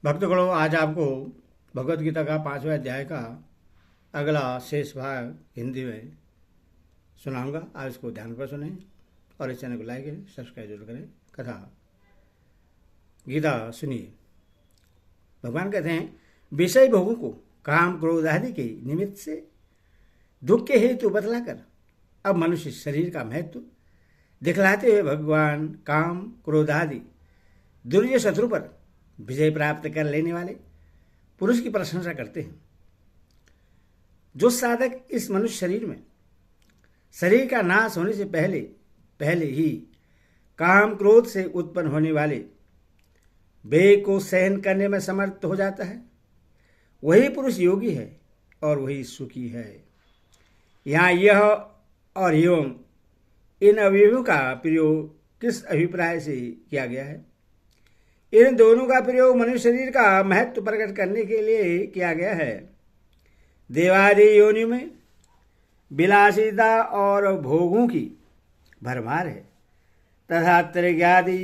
भक्तगणों, आज आपको भगवत गीता का 5वें अध्याय का अगला शेष भाग हिंदी में सुनाऊंगा। आज इसको ध्यान पर सुने और इस चैनल को लाइक करें, सब्सक्राइब जरूर करें। कथा गीता सुनिए। भगवान कहते हैं, विषय भोगों को काम क्रोध आदि के निमित्त से दुख के हेतु बतलाकर अब मनुष्य शरीर का महत्व दिखलाते हुए भगवान काम क्रोध आदि दुर्जय शत्रु पर विजय प्राप्त कर लेने वाले पुरुष की प्रशंसा करते हैं। जो साधक इस मनुष्य शरीर में शरीर का नाश होने से पहले पहले ही काम क्रोध से उत्पन्न होने वाले वेग को सहन करने में समर्थ हो जाता है, वही पुरुष योगी है और वही सुखी है। यहाँ यह और एवं इन अवयवों का प्रयोग किस अभिप्राय से किया गया है? इन दोनों का प्रयोग मनुष्य शरीर का महत्व प्रकट करने के लिए किया गया है। देवादि योनियों में विलासिता और भोगों की भरमार है तथा त्रिज्ञादि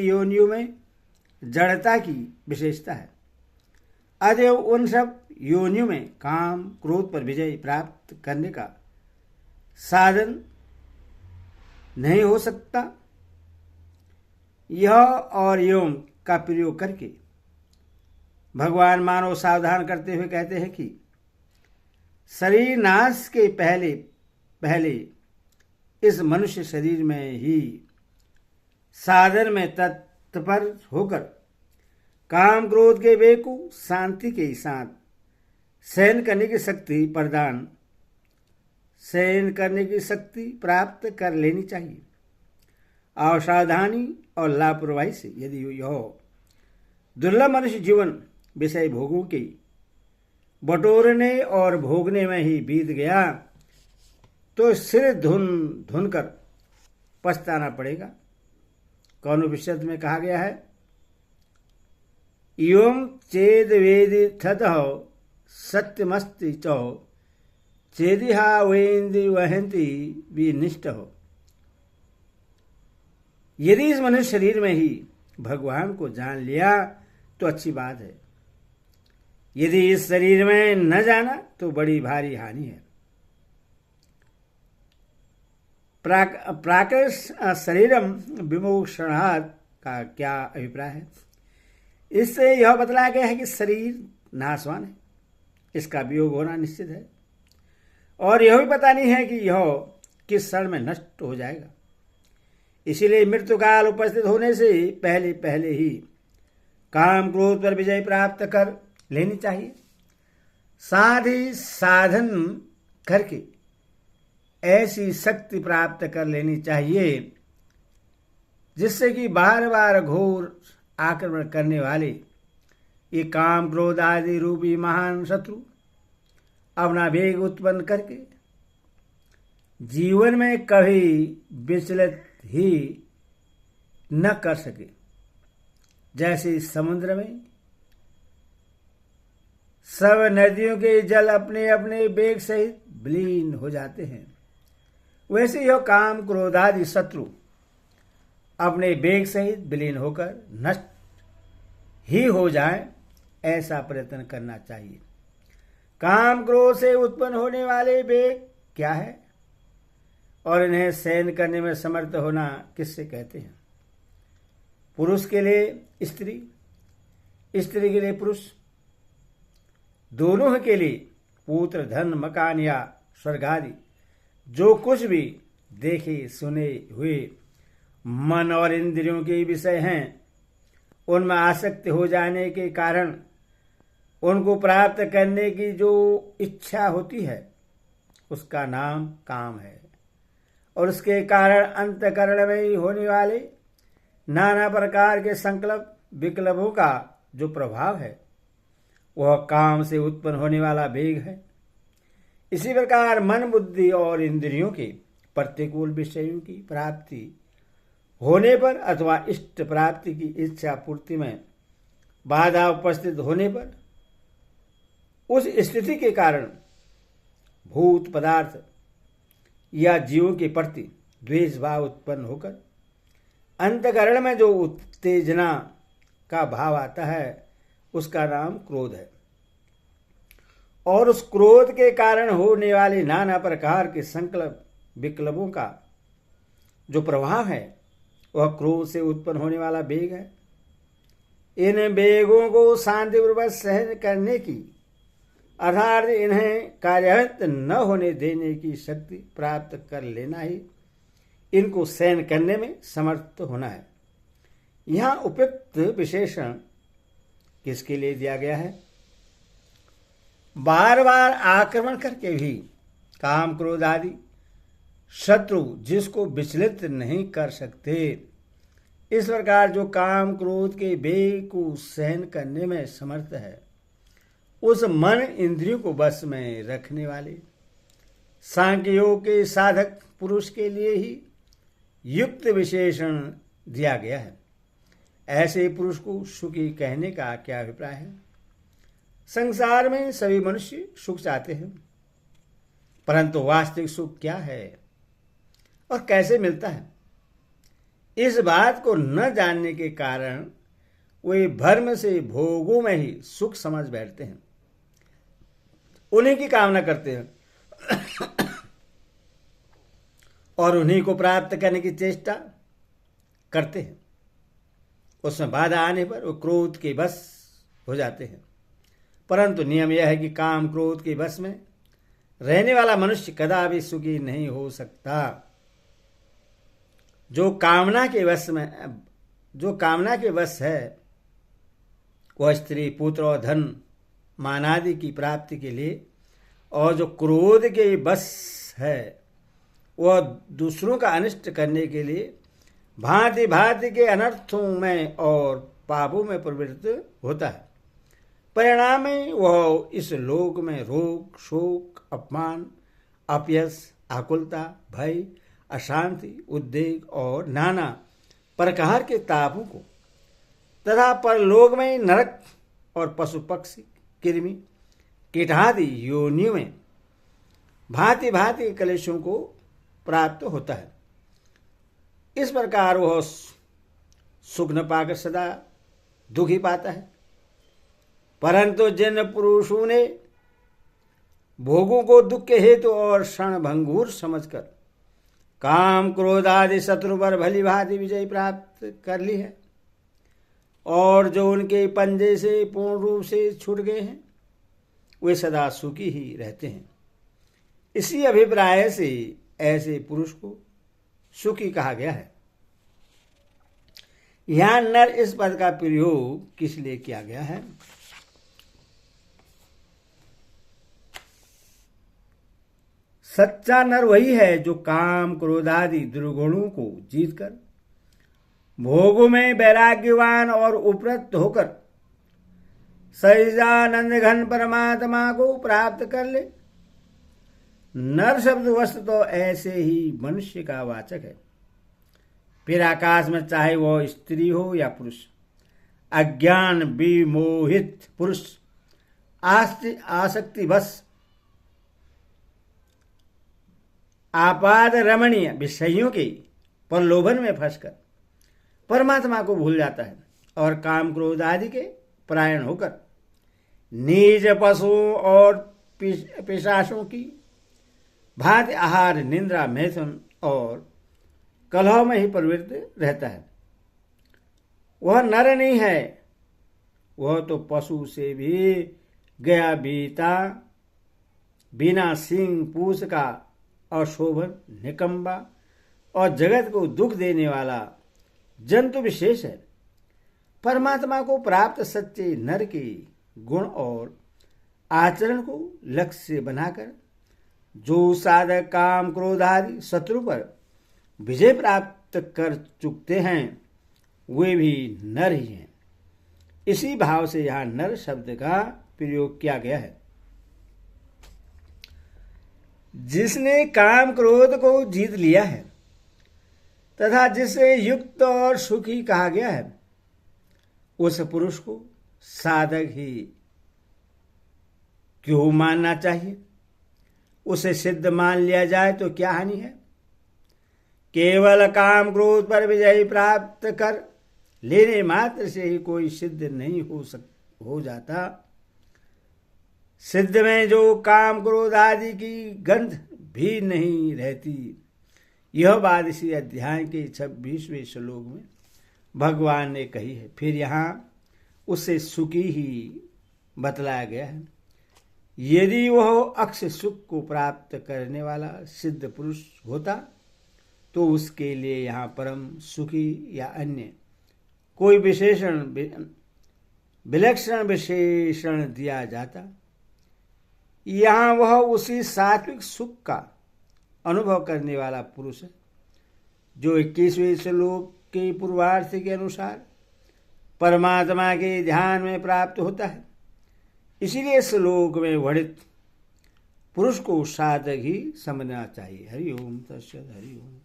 योनियों में जड़ता की विशेषता है। अतएव उन सब योनियों में काम क्रोध पर विजय प्राप्त करने का साधन नहीं हो सकता। यह और एवं का प्रयोग करके भगवान मानव सावधान करते हुए कहते हैं कि शरीर नाश के पहले पहले इस मनुष्य शरीर में ही साधन में तत्पर होकर काम क्रोध के वेग को शांति के साथ सहन करने की शक्ति प्राप्त कर लेनी चाहिए। असावधानी और लापरवाही से यदि यह दुर्लभ मनुष्य जीवन विषय भोगों के बटोरने और भोगने में ही बीत गया तो सिर धुन कर पछताना पड़ेगा। कौन उपनिषद में कहा गया है, एवं चेद वेदिथत सत्यमस्ति चौ चेदिहा वेन्दी वहंती विनिष्ट हो। यदि इस मनुष्य शरीर में ही भगवान को जान लिया तो अच्छी बात है, यदि इस शरीर में न जाना तो बड़ी भारी हानि है। प्राकृत शरीरम विमोक्षणात् का क्या अभिप्राय है? इससे यह बतलाया गया है कि शरीर नाशवान है, इसका वियोग होना निश्चित है और यह भी पता नहीं है कि यह किस क्षण में नष्ट हो जाएगा। इसीलिए मृत्यु काल उपस्थित होने से पहले पहले ही काम क्रोध पर विजय प्राप्त कर लेनी चाहिए। साथ ही साधन करके ऐसी शक्ति प्राप्त कर लेनी चाहिए जिससे कि बार बार घोर आक्रमण करने वाले ये काम क्रोध आदि रूपी महान शत्रु अपना वेग उत्पन्न करके जीवन में कभी विचलित ही न कर सके। जैसे समुद्र में सब नदियों के जल अपने अपने वेग सहित विलीन हो जाते हैं, वैसे यह काम क्रोध आदि शत्रु अपने वेग सहित विलीन होकर नष्ट ही हो जाए, ऐसा प्रयत्न करना चाहिए। काम क्रोध से उत्पन्न होने वाले वेग क्या है और इन्हें सहन करने में समर्थ होना किससे कहते हैं? पुरुष के लिए स्त्री, स्त्री के लिए पुरुष, दोनों के लिए पुत्र धन मकान या स्वर्ग आदि जो कुछ भी देखे सुने हुए मन और इंद्रियों के विषय हैं, उनमें आसक्त हो जाने के कारण उनको प्राप्त करने की जो इच्छा होती है उसका नाम काम है और उसके कारण अंतःकरण में ही होने वाले नाना प्रकार के संकल्प विकल्पों का जो प्रभाव है वह काम से उत्पन्न होने वाला वेग है। इसी प्रकार मन बुद्धि और इंद्रियों के प्रतिकूल विषयों की प्राप्ति होने पर अथवा इष्ट प्राप्ति की इच्छा पूर्ति में बाधा उपस्थित होने पर उस स्थिति के कारण भूत पदार्थ या जीवों के प्रति द्वेष भाव उत्पन्न होकर अंतकरण में जो उत्तेजना का भाव आता है उसका नाम क्रोध है। और उस क्रोध के कारण होने वाले नाना प्रकार के संकल्प विकल्पों का जो प्रभाव है वह क्रोध से उत्पन्न होने वाला वेग है। इन वेगों को शांतिपूर्वक सहन करने की अर्थात इन्हें कार्यान्वित न होने देने की शक्ति प्राप्त कर लेना ही इनको सहन करने में समर्थ होना है। यहाँ उपयुक्त विशेषण किसके लिए दिया गया है? बार बार आक्रमण करके भी काम क्रोध आदि शत्रु जिसको विचलित नहीं कर सकते, इस प्रकार जो काम क्रोध के वेग को सहन करने में समर्थ है, उस मन इंद्रियों को बस में रखने वाले सांख्य योग के साधक पुरुष के लिए ही युक्त विशेषण दिया गया है। ऐसे पुरुष को सुखी कहने का क्या अभिप्राय है? संसार में सभी मनुष्य सुख चाहते हैं, परंतु वास्तविक सुख क्या है और कैसे मिलता है, इस बात को न जानने के कारण वे भ्रम से भोगों में ही सुख समझ बैठते हैं, उन्हीं की कामना करते हैं और उन्हीं को प्राप्त करने की चेष्टा करते हैं। उसमें बाधा आने पर वो क्रोध के बस हो जाते हैं। परंतु नियम यह है कि काम क्रोध के बस में रहने वाला मनुष्य कदापि सुखी नहीं हो सकता। जो कामना के वश है वह स्त्री पुत्र और धन मानादि की प्राप्ति के लिए, और जो क्रोध के बस है वह दूसरों का अनिष्ट करने के लिए भांति भांति के अनर्थों में और पापों में प्रवृत्त होता है। परिणाम में वह इस लोक में रोग, शोक, अपमान, अपयश, आकुलता, भय, अशांति, उद्वेग और नाना प्रकार के तापों को तथा परलोक में नरक और पशु पक्षी, कृमि, कीटादि योनियों में भांति भांति के कलेशों को प्राप्त होता है। इस प्रकार वह सुख न पाकर सदा दुख ही पाता है। परंतु जिन पुरुषों ने भोगों को दुख के हेतु और क्षण भंगुर समझकर काम क्रोध आदि शत्रु पर भली भांति विजय प्राप्त कर ली है और जो उनके पंजे से पूर्ण रूप से छूट गए हैं, वे सदा सुखी ही रहते हैं। इसी अभिप्राय से ऐसे पुरुष को सुखी कहा गया है। यहां नर इस पद का प्रयोग किस लिए किया गया है? सच्चा नर वही है जो काम क्रोध आदि दुर्गुणों को जीतकर भोगों में वैराग्यवान और उपरत होकर सहिजानंद घन परमात्मा को प्राप्त कर ले। नर शब्द वस्तु तो ऐसे ही मनुष्य का वाचक है। फिर आकाश में चाहे वह स्त्री हो या पुरुष, अज्ञान विमोहित पुरुष आसक्ति बस आपाद रमणीय विषयों के प्रलोभन में फंसकर परमात्मा को भूल जाता है और काम क्रोध आदि के परायण होकर नीच पशुओं और पिशाचों की भांति आहार, निंद्रा, मैथुन और कलह में ही प्रवृत्त रहता है। वह नर नहीं है, वह तो पशु से भी गया बीता, बिना सींग पूछ का अशोभन, निकम्बा और जगत को दुख देने वाला जंतु विशेष है। परमात्मा को प्राप्त सच्चे नर के गुण और आचरण को लक्ष्य बनाकर जो साधक काम क्रोध आदि शत्रु पर विजय प्राप्त कर चुकते हैं, वे भी नर ही हैं। इसी भाव से यहां नर शब्द का प्रयोग किया गया है। जिसने काम क्रोध को जीत लिया है तथा जिसे युक्त और सुखी कहा गया है, उस पुरुष को साधक ही क्यों मानना चाहिए? उसे सिद्ध मान लिया जाए तो क्या हानि है? केवल काम क्रोध पर विजय प्राप्त कर लेने मात्र से ही कोई सिद्ध नहीं हो जाता। सिद्ध में जो काम क्रोध आदि की गंध भी नहीं रहती। यह बात इसी अध्याय के 26वें श्लोक में भगवान ने कही है। फिर यहाँ उससे सुखी ही बतलाया गया है। यदि वह अक्ष सुख को प्राप्त करने वाला सिद्ध पुरुष होता तो उसके लिए यहाँ परम सुखी या अन्य कोई विलक्षण विशेषण दिया जाता। यहाँ वह उसी सात्विक सुख का अनुभव करने वाला पुरुष है जो 21वें श्लोक के पूर्वार्थ के अनुसार परमात्मा के ध्यान में प्राप्त होता है। इसीलिए श्लोक में वर्णित पुरुष को साधक ही समझना चाहिए। हरि ओम तत्सत। हरि ओम।